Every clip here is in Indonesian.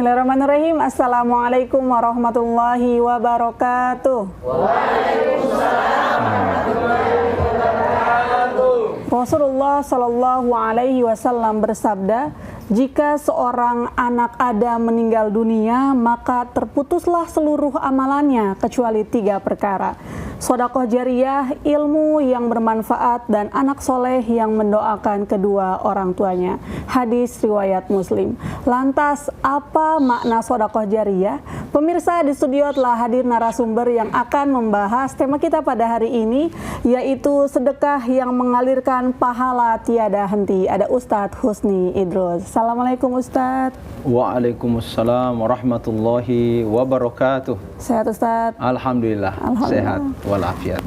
Bismillahirrahmanirrahim. Assalamualaikum warahmatullahi wabarakatuh. Waalaikumsalam warahmatullahi wabarakatuh. Rasulullah Shallallahu Alaihi Wasallam bersabda, jika seorang anak Adam meninggal dunia, maka terputuslah seluruh amalannya kecuali 3 perkara. Sedekah jariyah, ilmu yang bermanfaat, dan anak soleh yang mendoakan kedua orang tuanya. Hadis riwayat Muslim. Lantas, apa makna sedekah jariyah? Pemirsa, di studio telah hadir narasumber yang akan membahas tema kita pada hari ini, yaitu sedekah yang mengalirkan pahala tiada henti. Ada Ustadz Husni Idrus. Assalamualaikum Ustadz. Waalaikumsalam warahmatullahi wabarakatuh. Sehat Ustadz? Alhamdulillah. Sehat walafiat.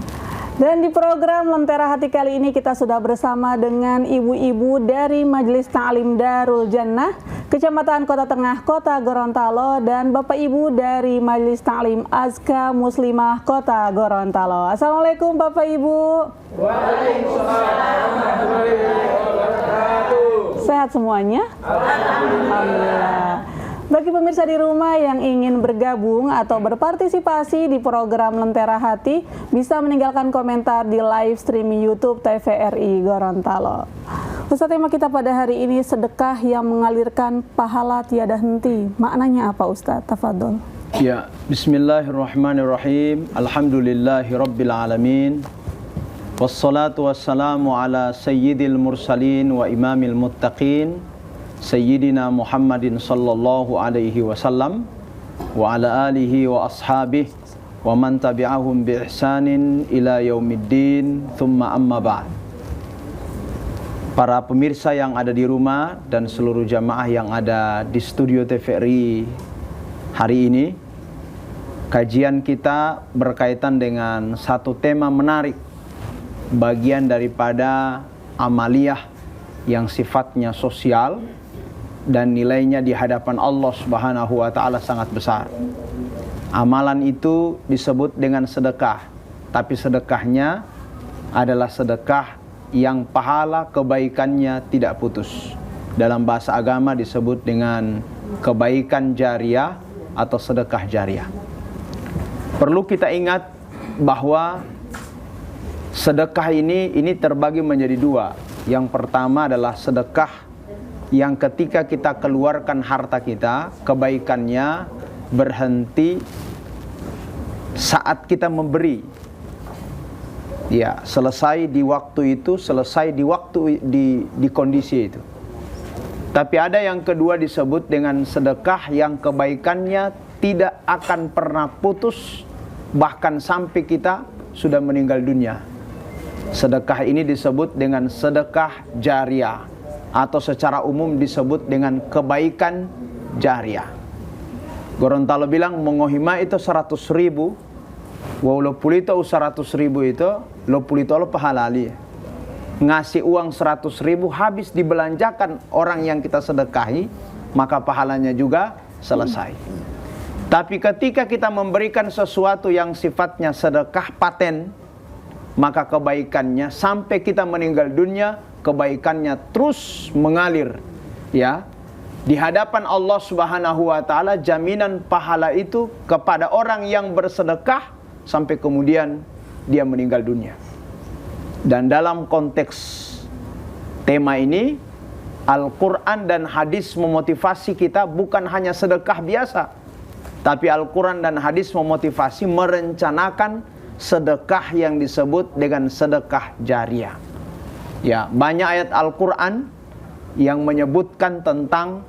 Dan di program Lentera Hati kali ini kita sudah bersama dengan ibu-ibu dari Majelis Ta'lim Darul Jannah, Kecamatan Kota Tengah, Kota Gorontalo, dan Bapak Ibu dari Majelis Ta'lim Azka Muslimah Kota Gorontalo. Assalamualaikum Bapak Ibu. Waalaikumsalam warahmatullahi wabarakatuh. Sehat semuanya? Alhamdulillah. Bagi pemirsa di rumah yang ingin bergabung atau berpartisipasi di program Lentera Hati, bisa meninggalkan komentar di live streaming YouTube TVRI Gorontalo. Ustadz, tema kita pada hari ini sedekah yang mengalirkan pahala tiada henti. Maknanya apa Ustadz? Tafadhol. Ya, bismillahirrahmanirrahim. Alhamdulillahi rabbil alamin. Wassalatu wassalamu ala sayyidil mursalin wa imamil muttaqin. Sayyidina Muhammadin sallallahu alaihi wasallam wa ala alihi wa ashabihi wa man tabi'ahum bi ihsanin ila yaumiddin, thumma amma ba'd. Para pemirsa yang ada di rumah dan seluruh jamaah yang ada di studio TVRI hari ini, kajian kita berkaitan dengan satu tema menarik, bagian daripada amaliyah yang sifatnya sosial dan nilainya di hadapan Allah Subhanahu wa taala sangat besar. Amalan itu disebut dengan sedekah, tapi sedekahnya adalah sedekah yang pahala kebaikannya tidak putus. Dalam bahasa agama disebut dengan kebaikan jariyah atau sedekah jariyah. Perlu kita ingat bahwa sedekah ini terbagi menjadi 2. Yang pertama adalah sedekah yang ketika kita keluarkan harta kita, kebaikannya berhenti saat kita memberi. Ya, selesai di waktu itu, selesai di waktu di kondisi itu. Tapi ada yang kedua disebut dengan sedekah yang kebaikannya tidak akan pernah putus bahkan sampai kita sudah meninggal dunia. Sedekah ini disebut dengan sedekah jariyah, atau secara umum disebut dengan kebaikan jariyah. Gorontalo bilang mengohima itu 100.000, walau pulito 100.000 itu lo pulito lo pahalali. Ngasih uang 100.000 habis dibelanjakan orang yang kita sedekahi, maka pahalanya juga selesai. Tapi ketika kita memberikan sesuatu yang sifatnya sedekah paten, maka kebaikannya sampai kita meninggal dunia, kebaikannya terus mengalir, ya. Di hadapan Allah Subhanahu wa taala jaminan pahala itu kepada orang yang bersedekah sampai kemudian dia meninggal dunia. Dan dalam konteks tema ini, Al-Qur'an dan hadis memotivasi kita bukan hanya sedekah biasa, tapi Al-Qur'an dan hadis memotivasi merencanakan sedekah yang disebut dengan sedekah jariyah. Ya, banyak ayat Al-Qur'an yang menyebutkan tentang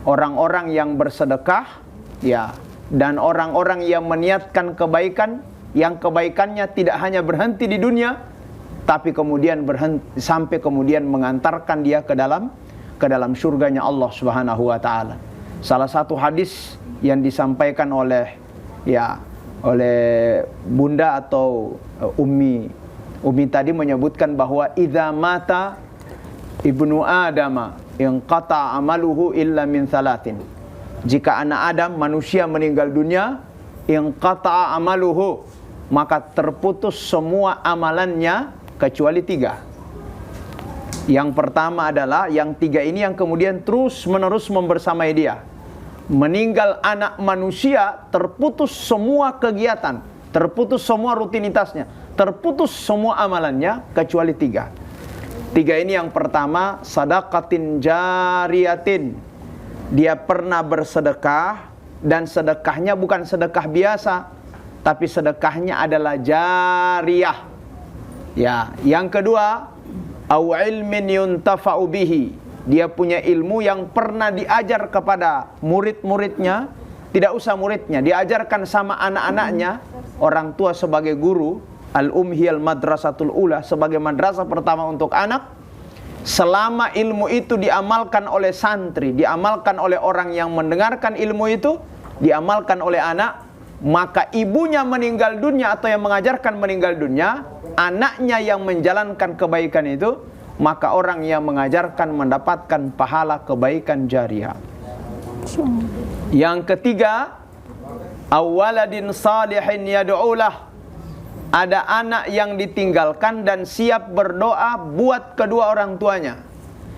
orang-orang yang bersedekah, ya, dan orang-orang yang meniatkan kebaikan, yang kebaikannya tidak hanya berhenti di dunia, tapi kemudian berhenti sampai kemudian mengantarkan dia ke dalam surganya Allah Subhanahu wa taala. Salah satu hadis yang disampaikan oleh bunda atau Umi tadi menyebutkan bahwa idza mata ibnu adama inqata amaluhu illa min salatin. Jika anak Adam, manusia, meninggal dunia, inqata amaluhu, maka terputus semua amalannya kecuali 3. Yang pertama adalah yang 3 ini yang kemudian terus menerus membersamai dia. meninggal anak manusia, terputus semua kegiatan, terputus semua rutinitasnya, terputus semua amalannya kecuali 3. 3 ini yang pertama, sadaqatin jariyatin. Dia pernah bersedekah dan sedekahnya bukan sedekah biasa, tapi sedekahnya adalah jariyah. Ya, yang kedua, au ilmin yuntafa'u bihi. Dia punya ilmu yang pernah diajar kepada murid-muridnya, tidak usah muridnya, diajarkan sama anak-anaknya, orang tua sebagai guru, al-umhiyal madrasatul ula, sebagai madrasah pertama untuk anak. Selama ilmu itu diamalkan oleh santri, diamalkan oleh orang yang mendengarkan ilmu itu, diamalkan oleh anak, maka ibunya meninggal dunia atau yang mengajarkan meninggal dunia, anaknya yang menjalankan kebaikan itu, maka orang yang mengajarkan mendapatkan pahala kebaikan jariyah. Yang ketiga, awaladin salihin yad'ulah. Ada anak yang ditinggalkan dan siap berdoa buat kedua orang tuanya.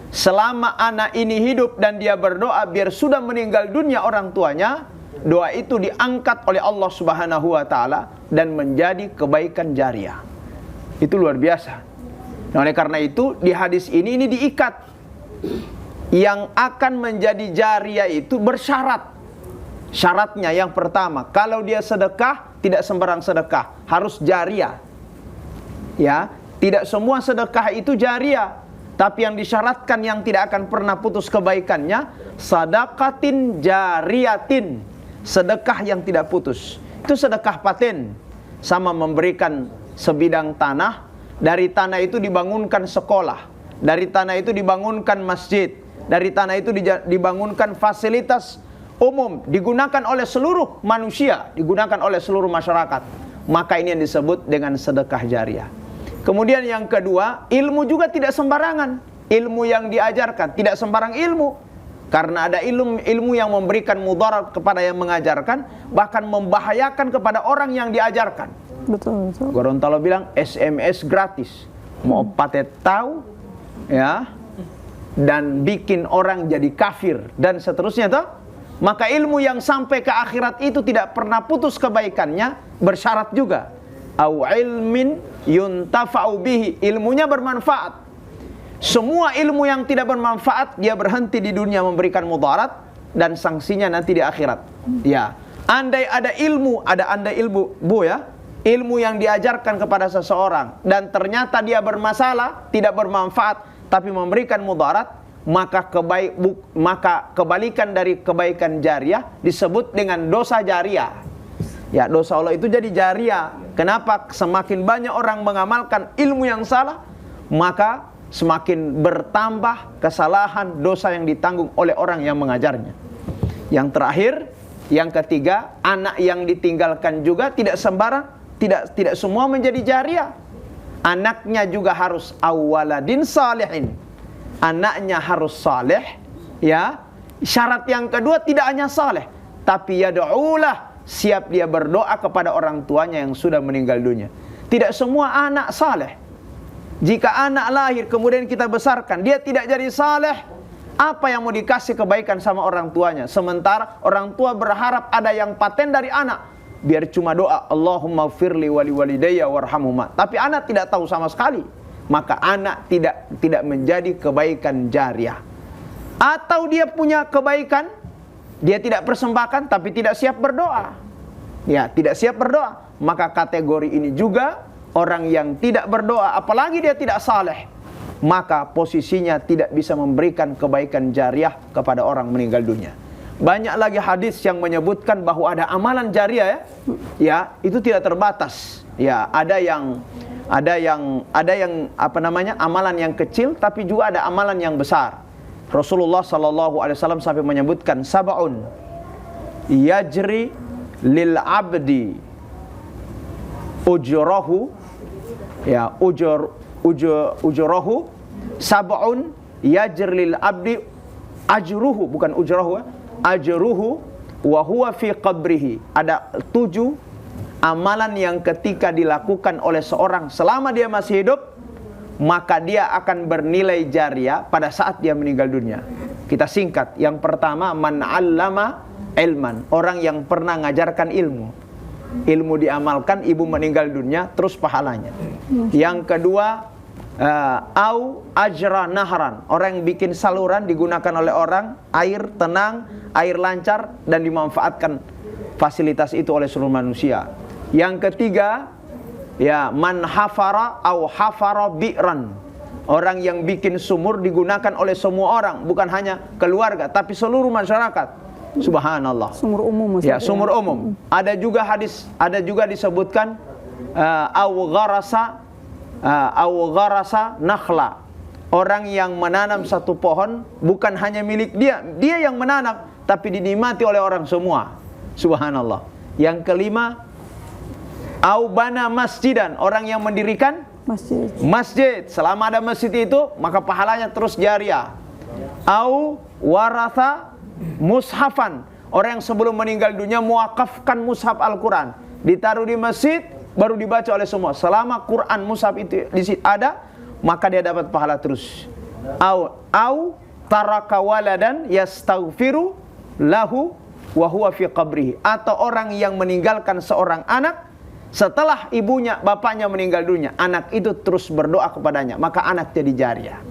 Selama anak ini hidup dan dia berdoa, biar sudah meninggal dunia orang tuanya, doa itu diangkat oleh Allah Subhanahu wa taala dan menjadi kebaikan jariyah. Itu luar biasa. Nah, oleh karena itu di hadis ini diikat. Yang akan menjadi jariyah itu bersyarat. Syaratnya yang pertama, kalau dia sedekah, tidak sembarang sedekah, harus jariyah. Ya, tidak semua sedekah itu jariyah, tapi yang disyaratkan yang tidak akan pernah putus kebaikannya, sadaqatin jariyatin, sedekah yang tidak putus. Itu sedekah paten, sama memberikan sebidang tanah, dari tanah itu dibangunkan sekolah, dari tanah itu dibangunkan masjid, dari tanah itu dibangunkan fasilitas umum, digunakan oleh seluruh manusia, digunakan oleh seluruh masyarakat. Maka ini yang disebut dengan sedekah jariyah. Kemudian yang kedua, ilmu juga tidak sembarangan. Ilmu yang diajarkan tidak sembarang ilmu. Karena ada ilmu yang memberikan mudarat kepada yang mengajarkan, bahkan membahayakan kepada orang yang diajarkan. Betul. Gorontalo bilang SMS gratis. Mau patet tahu, ya, dan bikin orang jadi kafir dan seterusnya toh. Maka ilmu yang sampai ke akhirat itu tidak pernah putus kebaikannya, bersyarat juga. Au ilmin yuntafa'u bihi, ilmunya bermanfaat. Semua ilmu yang tidak bermanfaat, dia berhenti di dunia memberikan mudarat dan sanksinya nanti di akhirat. Ya, andai ada ilmu, Bu ya, ilmu yang diajarkan kepada seseorang dan ternyata dia bermasalah, tidak bermanfaat, tapi memberikan mudarat, maka kebalikan dari kebaikan jariyah disebut dengan dosa jariyah. Ya, dosa Allah itu jadi jariyah. Kenapa? Semakin banyak orang mengamalkan ilmu yang salah, maka semakin bertambah kesalahan dosa yang ditanggung oleh orang yang mengajarnya. Yang terakhir, yang ketiga, anak yang ditinggalkan juga tidak sembarang, tidak semua menjadi jariyah. Anaknya juga harus awaladin salihin. Anaknya harus saleh, ya. Syarat yang kedua tidak hanya saleh, tapi yad'ulah, siap dia berdoa kepada orang tuanya yang sudah meninggal dunia. Tidak semua anak saleh. Jika anak lahir kemudian kita besarkan, dia tidak jadi saleh, apa yang mau dikasih kebaikan sama orang tuanya? Sementara orang tua berharap ada yang paten dari anak, biar cuma doa, Allahumma firli wali walidayya warhamhuma. Tapi anak tidak tahu sama sekali, maka anak tidak menjadi kebaikan jariyah. Atau dia punya kebaikan, dia tidak persembahkan tapi tidak siap berdoa. Ya, tidak siap berdoa, maka kategori ini juga orang yang tidak berdoa, apalagi dia tidak saleh, maka posisinya tidak bisa memberikan kebaikan jariyah kepada orang meninggal dunia. Banyak lagi hadis yang menyebutkan bahwa ada amalan jariyah, ya, itu tidak terbatas. Ya, ada yang amalan yang kecil, tapi juga ada amalan yang besar. Rasulullah sallallahu alaihi wasallam sampai menyebutkan sab'un yajri lil abdi ujurahu, ya, ujurahu sab'un yajri lil abdi ajruhu, bukan ujrahu, ajruhu wa huwa fi qabrihi. Ada 7 amalan yang ketika dilakukan oleh seorang selama dia masih hidup, maka dia akan bernilai jariyah pada saat dia meninggal dunia. Kita singkat. Yang pertama, man 'allama ilman, orang yang pernah ngajarkan ilmu. Ilmu diamalkan, ibu meninggal dunia, terus pahalanya. Yang kedua, au ajra nahran, orang yang bikin saluran digunakan oleh orang, air tenang, air lancar, dan dimanfaatkan fasilitas itu oleh seluruh manusia. Yang ketiga, ya, man hafara au hafara bi'ran, orang yang bikin sumur digunakan oleh semua orang, bukan hanya keluarga tapi seluruh masyarakat. Subhanallah. Sumur umum, ya, sumur umum. Ada juga hadis, ada juga disebutkan au gharasa nakhla, orang yang menanam satu pohon bukan hanya milik dia, dia yang menanam tapi dinikmati oleh orang semua. Subhanallah. Yang kelima, au bana masjidan, orang yang mendirikan masjid. Selama ada masjid itu, maka pahalanya terus jariah. Au waratha mushafan, orang yang sebelum meninggal dunia muwakafkan mushaf Al-Quran, ditaruh di masjid, baru dibaca oleh semua. Selama Quran mushaf itu di situ ada, maka dia dapat pahala terus. Au taraka waladan yastaghfiru lahu wa huwa fi qabrihi, atau orang yang meninggalkan seorang anak setelah ibunya, bapaknya meninggal dunia, anak itu terus berdoa kepadanya, maka anak jadi jariah.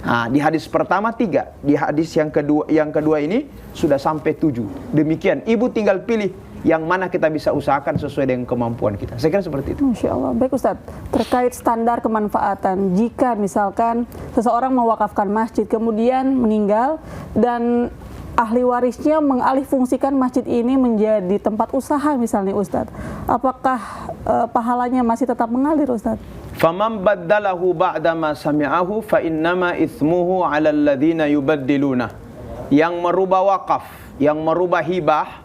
Nah, di hadis pertama 3, di hadis yang kedua ini sudah sampai 7. Demikian, ibu tinggal pilih yang mana kita bisa usahakan sesuai dengan kemampuan kita. Saya kira seperti itu. Masya Allah. Baik Ustadz, terkait standar kemanfaatan, jika misalkan seseorang mewakafkan masjid kemudian meninggal dan ahli warisnya mengalihfungsikan masjid ini menjadi tempat usaha misalnya Ustadz, apakah pahalanya masih tetap mengalir Ustadz? Faman baddalahu ba'dama sami'ahu fa innama itsmuhu 'alal ladzina yubaddiluna. Yang merubah wakaf, yang merubah hibah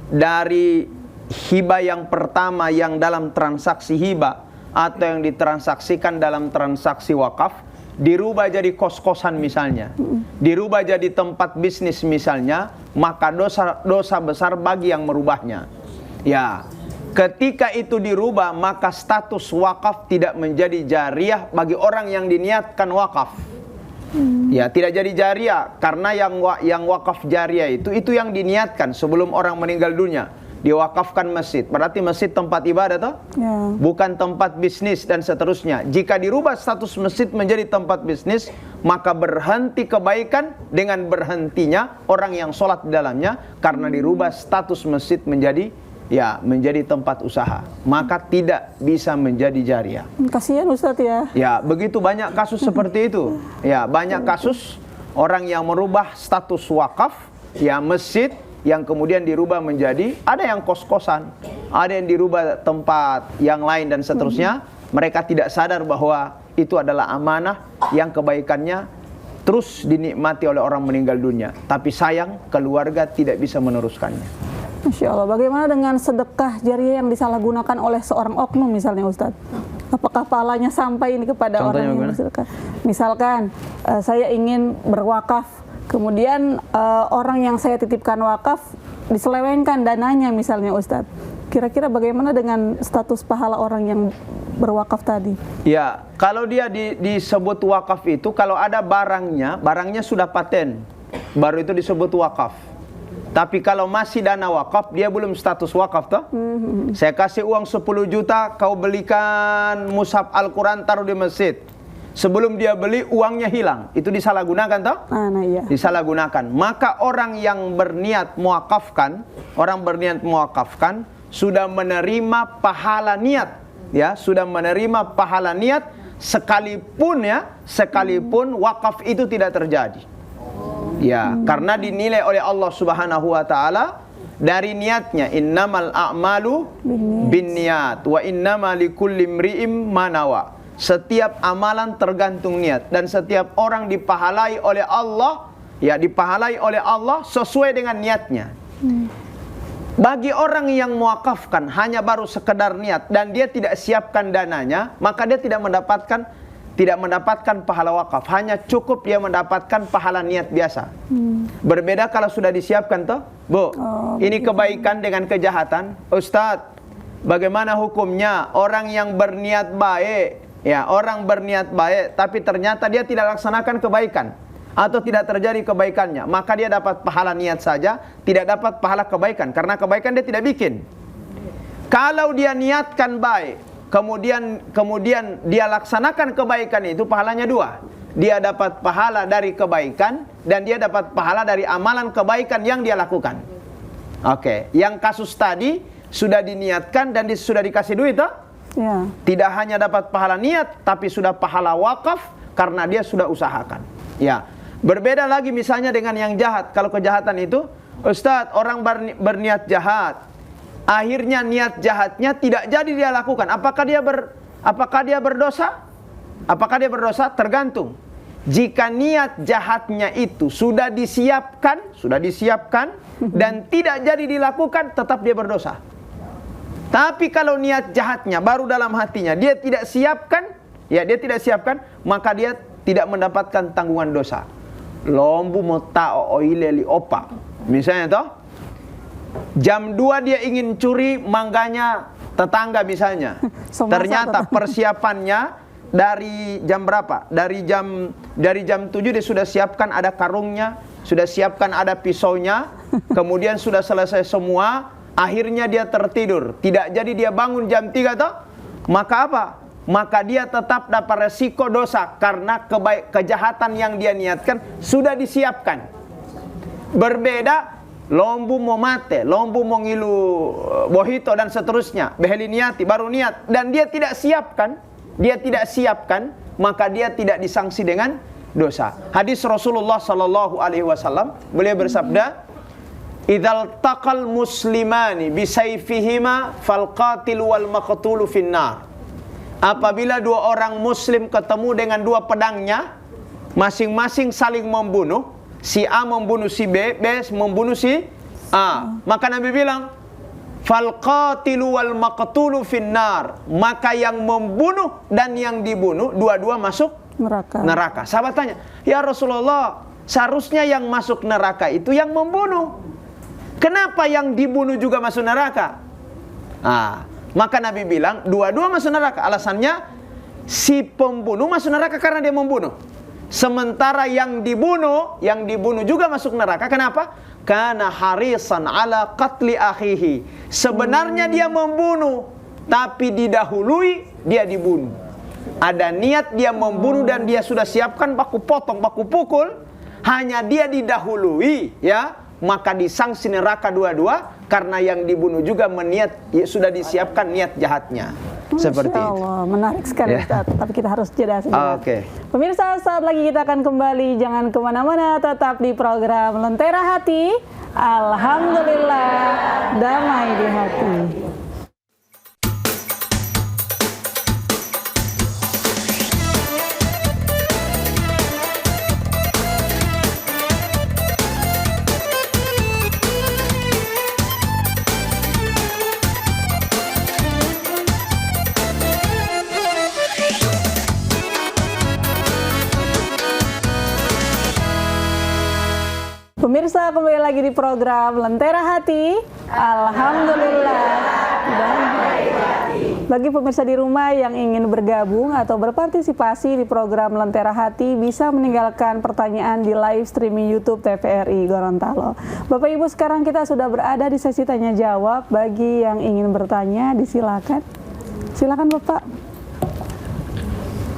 dari hibah yang pertama yang dalam transaksi hibah atau yang ditransaksikan dalam transaksi wakaf, dirubah jadi kos-kosan misalnya, dirubah jadi tempat bisnis misalnya, maka dosa besar bagi yang merubahnya. Ya, ketika itu dirubah, maka status wakaf tidak menjadi jariah bagi orang yang diniatkan wakaf. Ya, tidak jadi jariah karena yang wakaf jariah itu yang diniatkan sebelum orang meninggal dunia. Diwakafkan masjid, berarti masjid tempat ibadah toh? Ya. Bukan tempat bisnis dan seterusnya. Jika dirubah status masjid menjadi tempat bisnis, maka berhenti kebaikan dengan berhentinya orang yang sholat di dalamnya, karena dirubah status masjid menjadi tempat usaha, maka tidak bisa menjadi jariah. Kasihan Ustadz ya. Ya, begitu banyak kasus seperti itu. Ya, banyak kasus orang yang merubah status wakaf, ya, masjid, yang kemudian dirubah menjadi, ada yang kos-kosan, ada yang dirubah tempat yang lain dan seterusnya. Mereka tidak sadar bahwa itu adalah amanah yang kebaikannya terus dinikmati oleh orang meninggal dunia, tapi sayang keluarga tidak bisa meneruskannya. Masya Allah. Bagaimana dengan sedekah jariah yang disalahgunakan oleh seorang oknum misalnya Ustadz? Apakah pahalanya sampai ini kepada Contohnya orang yang bersedekah? Misalkan saya ingin berwakaf, kemudian orang yang saya titipkan wakaf diselewengkan dananya misalnya Ustadz. Kira-kira bagaimana dengan status pahala orang yang berwakaf tadi? Ya, kalau dia disebut wakaf itu, kalau ada barangnya sudah paten, baru itu disebut wakaf. Tapi kalau masih dana wakaf, dia belum status wakaf toh? Saya kasih uang 10 juta, kau belikan mushaf Al-Quran, taruh di masjid. Sebelum dia beli, uangnya hilang. Itu disalahgunakan toh? Nah, iya. Disalahgunakan. Maka orang yang berniat muwakafkan, sudah menerima pahala niat. Ya, sudah menerima pahala niat sekalipun wakaf itu tidak terjadi. Ya, karena dinilai oleh Allah Subhanahu wa taala dari niatnya. Innamal a'malu binniyat wa innamal likulli imri'in ma nawa. Setiap amalan tergantung niat, dan setiap orang dipahalai oleh Allah, ya, dipahalai oleh Allah sesuai dengan niatnya. Bagi orang yang muwakafkan hanya baru sekedar niat dan dia tidak siapkan dananya, maka dia tidak mendapatkan pahala wakaf, hanya cukup dia mendapatkan pahala niat biasa. Berbeda kalau sudah disiapkan toh, Bu. Ini kebaikan dengan kejahatan. Ustadz, bagaimana hukumnya orang yang berniat baik, ya, orang berniat baik tapi ternyata dia tidak laksanakan kebaikan. atau tidak terjadi kebaikannya, maka dia dapat pahala niat saja, tidak dapat pahala kebaikan, karena kebaikan dia tidak bikin. Kalau dia niatkan baik, kemudian dia laksanakan kebaikan itu, pahalanya dua. Dia dapat pahala dari kebaikan dan dia dapat pahala dari amalan kebaikan yang dia lakukan. Oke, yang kasus tadi sudah diniatkan dan sudah dikasih duit, toh? Ya. Tidak hanya dapat pahala niat, tapi sudah pahala wakaf karena dia sudah usahakan. Ya. Berbeda lagi misalnya dengan yang jahat. Kalau kejahatan itu, Ustadz, orang berniat jahat, akhirnya niat jahatnya tidak jadi dia lakukan. Apakah dia berdosa? Apakah dia berdosa? Tergantung. Jika niat jahatnya itu sudah disiapkan dan tidak jadi dilakukan, tetap dia berdosa. Tapi kalau niat jahatnya baru dalam hatinya, dia tidak siapkan, maka dia tidak mendapatkan tanggungan dosa. Lombu motao oile li opa. Misalnya toh, jam 2 dia ingin curi mangganya tetangga misalnya. Ternyata persiapannya dari jam berapa? Dari jam 7 dia sudah siapkan ada karungnya, sudah siapkan ada pisaunya, kemudian sudah selesai semua, akhirnya dia tertidur. Tidak jadi dia bangun jam 3 toh? Maka apa? Maka dia tetap dapat resiko dosa karena kejahatan yang dia niatkan sudah disiapkan. Berbeda lombu mau mate, lombu mau ngilu bohito dan seterusnya, beheli niati baru niat dan dia tidak siapkan, maka dia tidak disangsi dengan dosa. Hadis Rasulullah sallallahu alaihi wasallam, beliau bersabda, "Idzal taqal muslimani bisayfihima fal qatil wal maqtulu finnar." Apabila dua orang muslim ketemu dengan dua pedangnya, masing-masing saling membunuh, si A membunuh si B, B membunuh si A. Maka Nabi bilang, "Fal qatilu wal maqtulu finnar." Maka yang membunuh dan yang dibunuh dua-dua masuk neraka. Sahabat tanya, "Ya Rasulullah, seharusnya yang masuk neraka itu yang membunuh. Kenapa yang dibunuh juga masuk neraka?" Maka Nabi bilang, dua-dua masuk neraka. Alasannya, si pembunuh masuk neraka karena dia membunuh. Sementara yang dibunuh juga masuk neraka. Kenapa? Karena harisan ala qatli akhihi. Sebenarnya dia membunuh, tapi didahului dia dibunuh. Ada niat dia membunuh dan dia sudah siapkan baku potong, baku pukul. Hanya dia didahului, ya, maka disangsi neraka dua-dua karena yang dibunuh juga sudah disiapkan niat jahatnya. Seperti itu. Menarik sekali, Ustaz. Tapi kita harus jeda sejenak. Pemirsa, saat lagi kita akan kembali. Jangan kemana-mana, tetap di program Lentera Hati. Alhamdulillah, damai di hati. Pemirsa, kembali lagi di program Lentera Hati. Alhamdulillah. Dan bagi pemirsa di rumah yang ingin bergabung atau berpartisipasi di program Lentera Hati, bisa meninggalkan pertanyaan di live streaming YouTube TVRI Gorontalo. Bapak Ibu, sekarang kita sudah berada di sesi tanya jawab. Bagi yang ingin bertanya, disilakan. Silakan Bapak.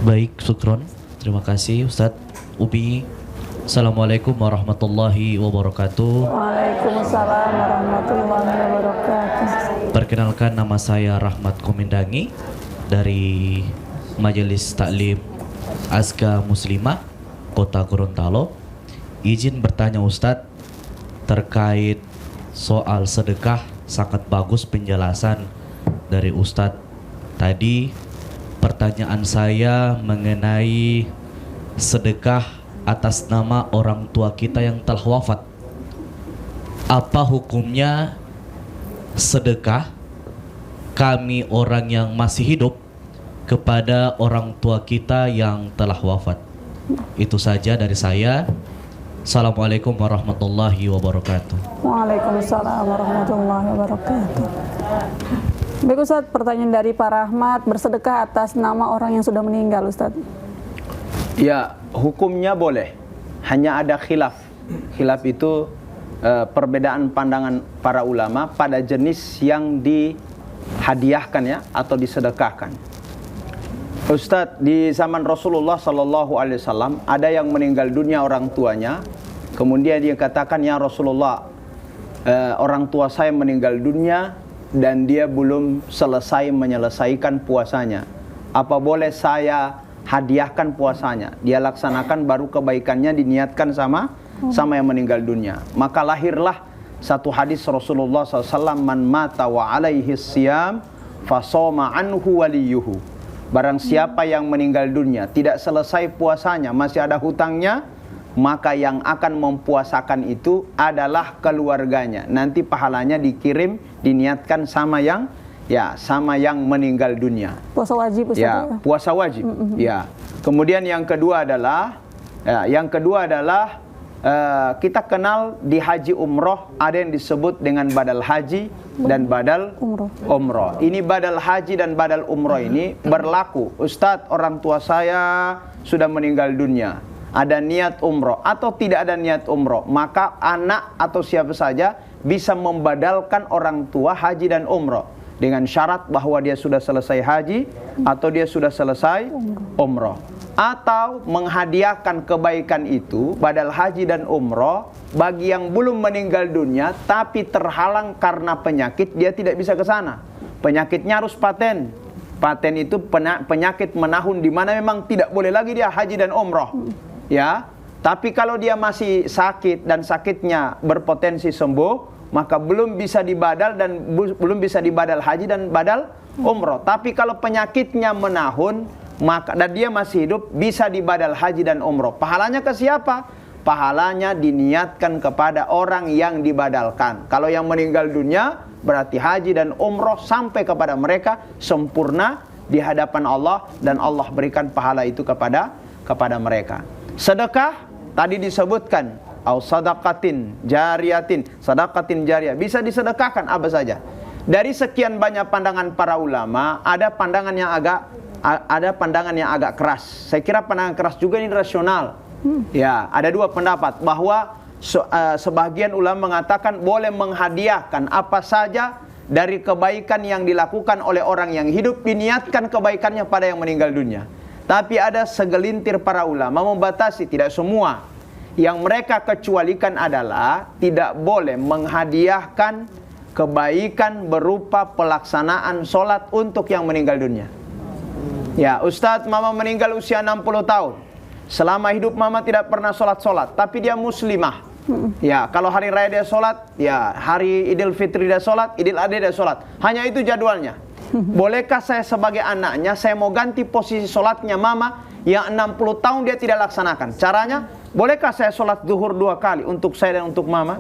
Baik, Sukron. Terima kasih Ustadz Ubi. Assalamualaikum warahmatullahi wabarakatuh. Waalaikumsalam warahmatullahi wabarakatuh. Perkenalkan, nama saya Rahmat Komendangi dari Majelis Taklim Azka Muslimah Kota Gorontalo. Izin bertanya Ustadz terkait soal sedekah. Sangat bagus penjelasan dari Ustadz tadi. Pertanyaan saya mengenai sedekah atas nama orang tua kita yang telah wafat. Apa hukumnya sedekah kami orang yang masih hidup kepada orang tua kita yang telah wafat? Itu saja dari saya. Assalamualaikum warahmatullahi wabarakatuh. Waalaikumsalam warahmatullahi wabarakatuh. Baik Ustaz, pertanyaan dari Pak Rahmat, bersedekah atas nama orang yang sudah meninggal, Ustaz. Ya, hukumnya boleh. hanya ada khilaf. Khilaf itu perbedaan pandangan para ulama pada jenis yang dihadiahkan ya atau disedekahkan. Ustadz, di zaman Rasulullah Sallallahu Alaihi Wasallam ada yang meninggal dunia orang tuanya, kemudian dia katakan, ya Rasulullah, orang tua saya meninggal dunia dan dia belum selesai menyelesaikan puasanya. Apa boleh saya hadiahkan puasanya? Dia laksanakan, baru kebaikannya diniatkan sama yang meninggal dunia. Maka lahirlah satu hadis Rasulullah SAW, man mata wa alaihi siyam fasoma anhu waliyuhu. Barang siapa yang meninggal dunia tidak selesai puasanya, masih ada hutangnya, maka yang akan mempuasakan itu adalah keluarganya. Nanti pahalanya dikirim, diniatkan sama yang meninggal dunia. Puasa wajib, Ustaz. Ya, puasa wajib. Ya. Kemudian yang kedua adalah kita kenal di haji umroh ada yang disebut dengan badal haji dan badal umroh. Ini badal haji dan badal umroh ini berlaku. Ustadz, orang tua saya sudah meninggal dunia, ada niat umroh atau tidak ada niat umroh, maka anak atau siapa saja bisa membadalkan orang tua haji dan umroh dengan syarat bahwa dia sudah selesai haji atau dia sudah selesai umroh, atau menghadiahkan kebaikan itu badal haji dan umroh bagi yang belum meninggal dunia tapi terhalang karena penyakit, dia tidak bisa ke sana. Penyakitnya harus paten. Paten itu penyakit menahun di mana memang tidak boleh lagi dia haji dan umroh. Ya, tapi kalau dia masih sakit dan sakitnya berpotensi sembuh, maka belum bisa dibadal dan belum bisa dibadal haji dan badal umroh. Tapi kalau penyakitnya menahun, maka dan dia masih hidup, bisa dibadal haji dan umroh. Pahalanya ke siapa? Pahalanya diniatkan kepada orang yang dibadalkan. Kalau yang meninggal dunia, berarti haji dan umroh sampai kepada mereka sempurna di hadapan Allah, dan Allah berikan pahala itu kepada mereka. Sedekah tadi disebutkan, au sadaqatin jariyatin, sadaqatin jariyah, bisa disedekahkan apa saja. Dari sekian banyak pandangan para ulama, ada pandangan yang agak keras. Saya kira pandangan keras juga ini rasional. Ya, ada dua pendapat bahwa sebagian ulama mengatakan boleh menghadiahkan apa saja dari kebaikan yang dilakukan oleh orang yang hidup, diniatkan kebaikannya pada yang meninggal dunia. Tapi ada segelintir para ulama membatasi, tidak semua. Yang mereka kecualikan adalah tidak boleh menghadiahkan kebaikan berupa pelaksanaan sholat untuk yang meninggal dunia. Ya, Ustadz, mama meninggal usia 60 tahun. Selama hidup mama tidak pernah sholat, tapi dia muslimah. Ya, kalau hari raya dia sholat, ya hari Idul Fitri dia sholat, Idul Adha dia sholat. Hanya itu jadwalnya. Bolehkah saya sebagai anaknya, saya mau ganti posisi sholatnya mama yang 60 tahun dia tidak laksanakan? Caranya, bolehkah saya sholat zuhur 2 kali untuk saya dan untuk mama?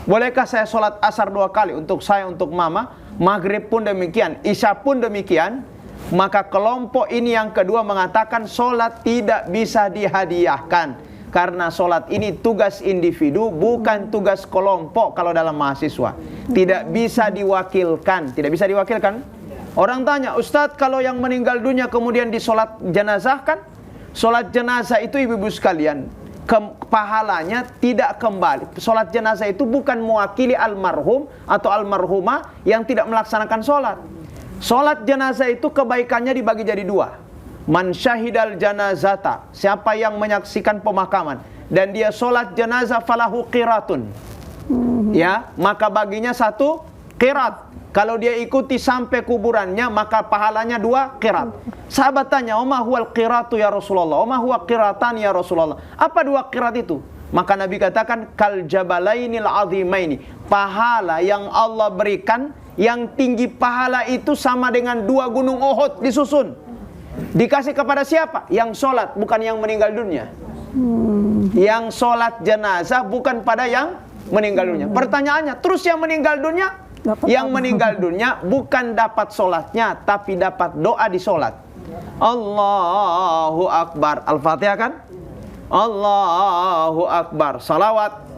Bolehkah saya sholat asar 2 kali untuk saya, untuk mama? Maghrib pun demikian, isya pun demikian. Maka kelompok ini yang kedua mengatakan sholat tidak bisa dihadiahkan, karena sholat ini tugas individu, bukan tugas kelompok. Kalau dalam mahasiswa tidak bisa diwakilkan. Tidak bisa diwakilkan. Orang tanya, Ustadz, kalau yang meninggal dunia kemudian disolat jenazah kan? Sholat jenazah itu ibu-ibu sekalian, pahalanya tidak kembali. Sholat jenazah itu bukan mewakili almarhum atau almarhumah yang tidak melaksanakan sholat. Sholat jenazah itu kebaikannya dibagi jadi 2. Man syahidal janazata, siapa yang menyaksikan pemakaman dan dia sholat jenazah, falahu qiratun. Ya, maka baginya 1 qirat. Kalau dia ikuti sampai kuburannya, maka pahalanya 2 qirat. Sahabat tanya, "Oma huwal qiratu ya Rasulullah? Oma huwa qiratan ya Rasulullah?" Apa 2 qirat itu? Maka Nabi katakan, kal jabalainil azimaini. Pahala yang Allah berikan, yang tinggi pahala itu sama dengan 2 gunung Uhud disusun. Dikasih kepada siapa? Yang sholat, bukan yang meninggal dunia. Yang sholat jenazah bukan pada yang meninggal dunia. Pertanyaannya, terus yang meninggal dunia? Yang meninggal dunia bukan dapat sholatnya, tapi dapat doa di sholat. Allahu Akbar. Al-Fatihah kan? Allahu Akbar. Salawat.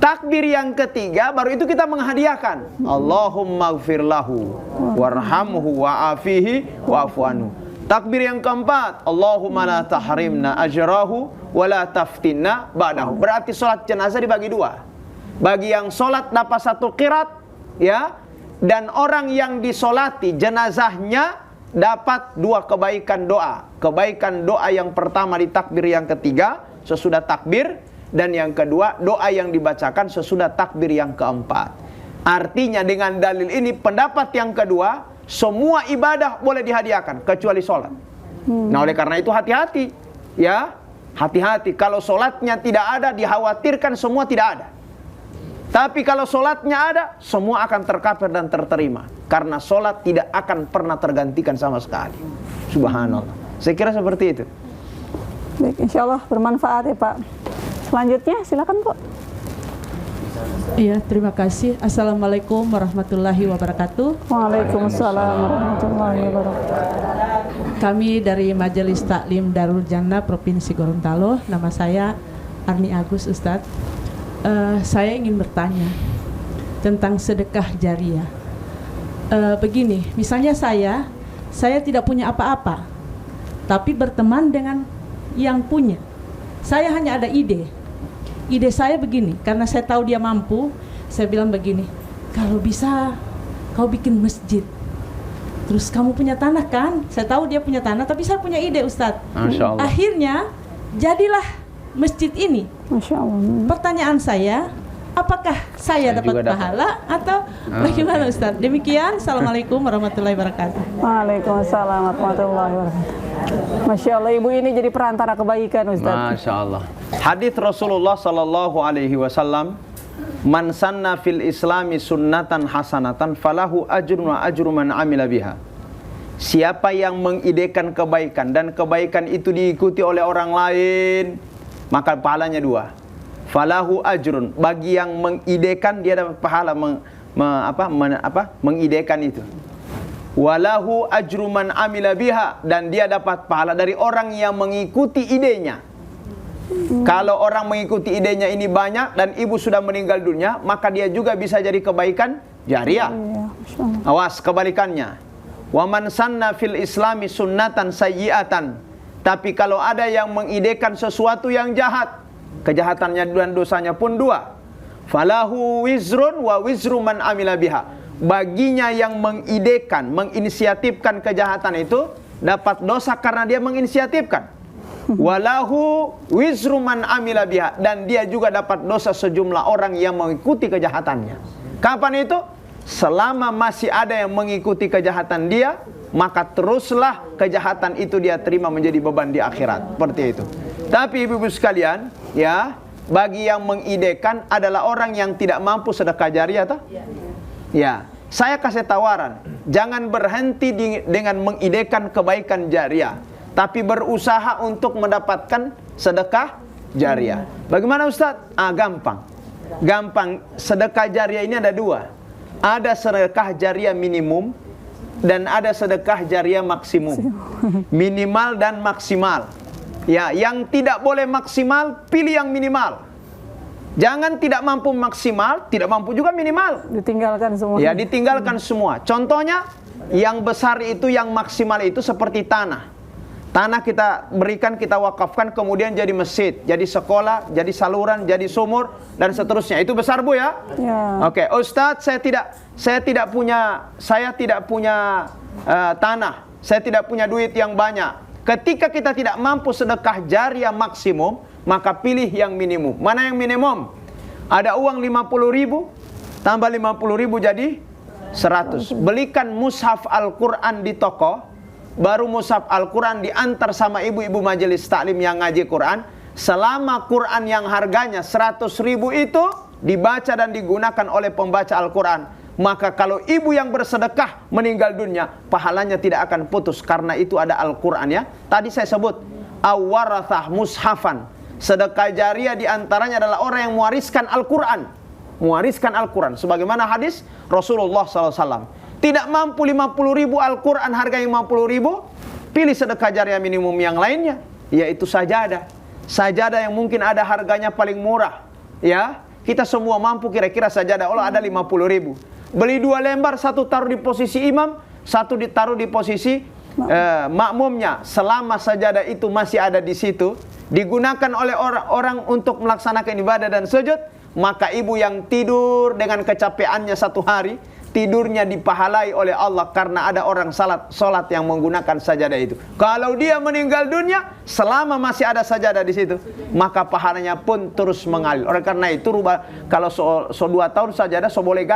Takbir yang ketiga, baru itu kita menghadiahkan. Allahumma gfir lahu warhamhu wa'afihi wa'afu anhu. Takbir yang keempat, Allahumma la tahrimna ajrahu wa la taftinna ba'dahu. Berarti sholat jenazah dibagi dua. Bagi yang sholat dapat 1 qirat, ya, dan orang yang disolati jenazahnya dapat 2 kebaikan doa. Kebaikan doa yang pertama di takbir yang ketiga sesudah takbir, dan yang kedua doa yang dibacakan sesudah takbir yang keempat. Artinya dengan dalil ini pendapat yang kedua, semua ibadah boleh dihadiahkan kecuali sholat. Nah, oleh karena itu hati-hati, ya, hati-hati. Kalau sholatnya tidak ada, dikhawatirkan semua tidak ada. Tapi kalau sholatnya ada, semua akan terkabul dan terterima. Karena sholat tidak akan pernah tergantikan sama sekali. Subhanallah. Saya kira seperti itu. Baik, insya Allah bermanfaat ya Pak. Selanjutnya silakan Bu. Iya, terima kasih. Assalamualaikum warahmatullahi wabarakatuh. Waalaikumsalam warahmatullahi wabarakatuh. Kami dari Majelis Taklim Darul Jannah Provinsi Gorontalo. Nama saya Arni Agus, Ustadz. Saya ingin bertanya tentang sedekah jariah. Begini, misalnya saya tidak punya apa-apa, tapi berteman dengan yang punya. Saya hanya ada ide. Ide saya begini, karena saya tahu dia mampu, saya bilang begini, kalau bisa kau bikin masjid. Terus kamu punya tanah kan? Saya tahu dia punya tanah, tapi saya punya ide, Ustadz. Masya Allah. Akhirnya jadilah masjid ini. Masya Allah. Pertanyaan saya, apakah saya dapat pahala atau bagaimana, Ustadz? Demikian, Assalamualaikum warahmatullahi wabarakatuh. Waalaikumsalam warahmatullahi wabarakatuh. Masya Allah, ibu ini jadi perantara kebaikan, Ustaz. Masya Allah. Hadis Rasulullah sallallahu alaihi wasallam, man sanna fil islami sunnatan hasanatan falahu ajrun wa ajru man amila biha. Siapa yang mengidekan kebaikan dan kebaikan itu diikuti oleh orang lain, maka pahalanya 2. Falahu ajrun, bagi yang mengidekan dia dapat pahala mengidekan itu. Walahu ajru man amila biha, dan dia dapat pahala dari orang yang mengikuti idenya. Kalau orang mengikuti idenya ini banyak dan ibu sudah meninggal dunia, maka dia juga bisa jadi kebaikan jariah. Awas kebalikannya. Wa man sanna fil islami sunnatan sayyi'atan. Tapi kalau ada yang mengidekan sesuatu yang jahat, kejahatannya dan dosanya pun 2. Falahu wizrun wa wizru man amila biha. Baginya yang mengidekan, menginisiatifkan kejahatan itu dapat dosa karena dia menginisiatifkan. Walahu wizru man amila biha, dan dia juga dapat dosa sejumlah orang yang mengikuti kejahatannya. Kapan itu? Selama masih ada yang mengikuti kejahatan dia, maka teruslah kejahatan itu dia terima menjadi beban di akhirat. Seperti itu. Tapi ibu-ibu sekalian, ya, bagi yang mengidekan adalah orang yang tidak mampu sedekah jariah, toh? Ya, saya kasih tawaran, jangan berhenti dengan mengidekan kebaikan jariah, tapi berusaha untuk mendapatkan sedekah jariah. Bagaimana Ustaz? Gampang. Gampang. Sedekah jariah ini ada 2. Ada sedekah jariah minimum dan ada sedekah jariah maksimum. Minimal dan maksimal. Ya, yang tidak boleh maksimal, pilih yang minimal. Jangan tidak mampu maksimal, tidak mampu juga minimal. Ditinggalkan semua. Ya, ditinggalkan semua. Contohnya, yang besar itu, yang maksimal itu seperti tanah. Tanah kita berikan, kita wakafkan, kemudian jadi masjid, jadi sekolah, jadi saluran, jadi sumur, dan seterusnya. Itu besar, Bu, ya? Ya. Oke, Ustadz, saya tidak punya tanah. Saya tidak punya duit yang banyak. Ketika kita tidak mampu sedekah jariah maksimum, maka pilih yang minimum. Mana yang minimum? Ada uang 50.000, tambah 50.000 jadi 100. Belikan mushaf Al-Quran di toko, baru mushaf Al-Quran diantar sama ibu-ibu majelis taklim yang ngaji Quran. Selama Quran yang harganya 100.000 itu dibaca dan digunakan oleh pembaca Al-Quran, maka kalau ibu yang bersedekah meninggal dunia, pahalanya tidak akan putus, karena itu ada Al-Quran, ya. Tadi saya sebut awwarathah mushafan. Sedekah jariah diantaranya adalah orang yang mewariskan Al-Quran. Mewariskan Al-Quran. Sebagaimana hadis Rasulullah SAW. Tidak mampu 50.000 Al-Quran harganya 50.000, pilih sedekah jariah minimum yang lainnya, yaitu sajadah. Sajadah yang mungkin ada harganya paling murah, ya. Kita semua mampu kira-kira sajadah Allah ada 50.000. Beli 2 lembar, 1 taruh di posisi imam, 1 ditaruh di posisi makmumnya selama sajadah itu masih ada di situ, digunakan oleh orang untuk melaksanakan ibadah dan sujud, maka ibu yang tidur dengan kecapeannya satu hari, tidurnya dipahalai oleh Allah karena ada orang salat yang menggunakan sajadah itu. Kalau dia meninggal dunia selama masih ada sajadah di situ, maka pahalanya pun terus mengalir. Oleh karena itu kalau 2 tahun sajadah boleh